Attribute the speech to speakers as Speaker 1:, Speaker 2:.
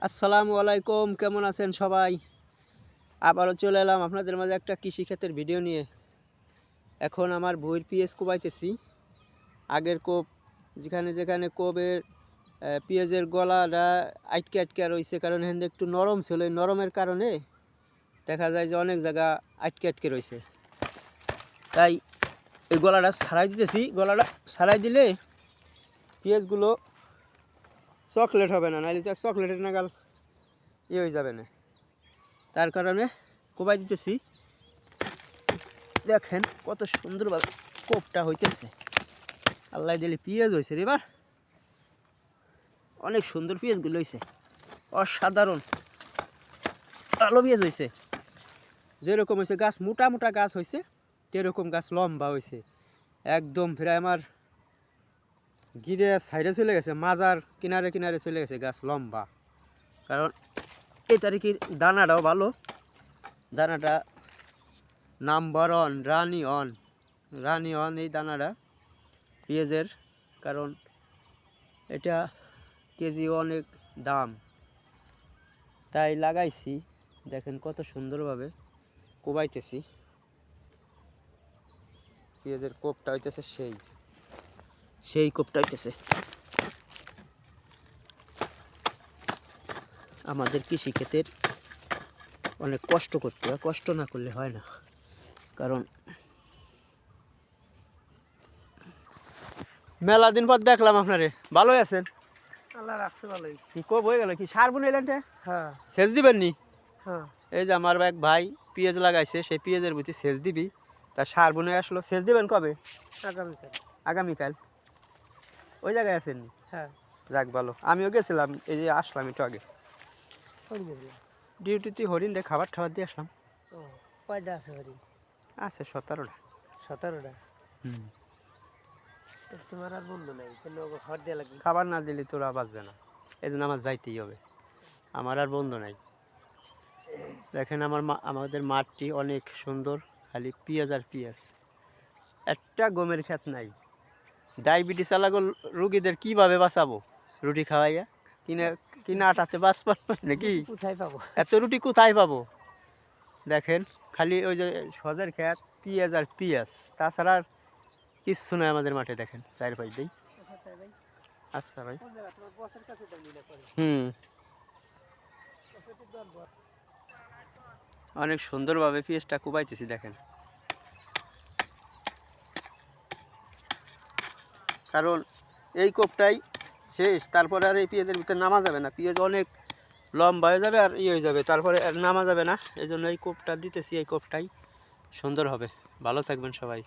Speaker 1: আসসালামু আলাইকুম, কেমন আছেন সবাই? আবারও চলে এলাম আপনাদের মাঝে একটা কৃষিক্ষেত্রের ভিডিও নিয়ে। এখন আমার ভুঁইয়ের পিএস কোবাইতেছি। আগের কোপ যেখানে যেখানে কোবের পেঁয়াজের গলাটা আটকে আটকে রয়েছে, কারণ এখানে একটু নরম ছিল, এই নরমের কারণে দেখা যায় যে অনেক জায়গা আটকে আটকে রয়েছে। তাই এই গলাটা ছাড়াই দিতেছি। গলাটা ছাড়াই দিলে পেঁয়াজগুলো চকলেট হবে না, নাহলে তো চকলেটের নাগাল হয়ে যাবে না। তার কারণে কোবাই দিতেছি। দেখেন কত সুন্দরভাবে কোপটা হইতেছে। আল্লাহ দিলে পেঁয়াজ হয়েছে রে, এবার অনেক সুন্দর পেঁয়াজগুলো হয়েছে, অসাধারণ ভালো পেঁয়াজ হয়েছে। যেরকম হয়েছে গাছ মোটা মোটা গাছ হয়েছে, সেরকম গাছ লম্বা হয়েছে একদম। প্রায় আমার গিরে সাইডে চলে গেছে, মাজার কিনারে কিনারে চলে গেছে গাছ লম্বা। কারণ এই তারিখের দানাটাও ভালো, দানাটা নাম্বার ওয়ান রানি অন এই দানাটা পেঁয়াজের। কারণ এটা কেজি অনেক দাম, তাই লাগাইছি। দেখেন কত সুন্দরভাবে কোবাইতেছি। পেঁয়াজের কোপটা হইতেছে সেই কোপটা হইতেছে। আমাদের কৃষিক্ষেত্রের অনেক কষ্ট করতে হয়, কষ্ট না করলে হয় না। কারণ মেলা দিন পর দেখলাম আপনারে, ভালোই আছেন?
Speaker 2: আল্লাহ রাখছে ভালোই।
Speaker 1: কি কোপ হয়ে গেল, কি সার বুনাইলেন?
Speaker 2: হ্যাঁ
Speaker 1: সেচ দিবেন নি?
Speaker 2: হ্যাঁ
Speaker 1: এই যে আমার এক ভাই পেঁয়াজ লাগাইছে, সেই পেঁয়াজের বুঝি সেচ দিবি, তা সার বুনে আসলো। সেচ দিবেন কবে?
Speaker 2: আগামীকাল।
Speaker 1: আগামীকাল। ওই জায়গায় আছেন?
Speaker 2: হ্যাঁ
Speaker 1: যাক ভালো, আমিও গেছিলাম, এই যে আসলাম একটু আগে
Speaker 2: হরিণ গেছে।
Speaker 1: ডিউটিতে। হরিণ রে খাবার টাবার দিয়ে আসলাম।
Speaker 2: ও কয়টা আছে হরিণ?
Speaker 1: আছে 17টা।
Speaker 2: 17টা?
Speaker 1: হুম।
Speaker 2: তোমার আর বন্ধু নাই, তাহলে ওকে খাবার দেওয়া লাগবে।
Speaker 1: খাবার না দিলে তোরা বাঁচবে না, এই জন্য আমার যাইতেই হবে। আমার আর বন্ধু নাই। দেখেন আমাদের মাঠটি অনেক সুন্দর, খালি পেঁয়াজ আর পেঁয়াজ, একটা গমের ক্ষেত নাই। ডায়াবেটিস আলাগো রুগীদের কীভাবে বাঁচাবো? রুটি খাওয়াইয়া কিনা আটাতে বাঁচ পারবো নাকি?
Speaker 2: কোথায় পাবো
Speaker 1: এত রুটি কোথায় পাবো? দেখেন খালি ওই যে সজের ক্ষেত, পেঁয়াজ আর পেঁয়াজ, তাছাড়া আর কিচ্ছু নয় আমাদের মাঠে। দেখেন চার পাঁচ দিই। আচ্ছা ভাই। হুম, অনেক সুন্দরভাবে পেঁয়াজটা কুবাইতেছি। দেখেন, কারণ এই কোপটাই শেষ, তারপরে আর এই পেঁয়াজের ভিতরে নামা যাবে না। পেঁয়াজ অনেক লম্বা হয়ে যাবে আর হয়ে যাবে, তারপরে আর নামা যাবে না। এই জন্য এই কোপটা দিতেছি, এই কোপটাই সুন্দর হবে। ভালো থাকবেন সবাই।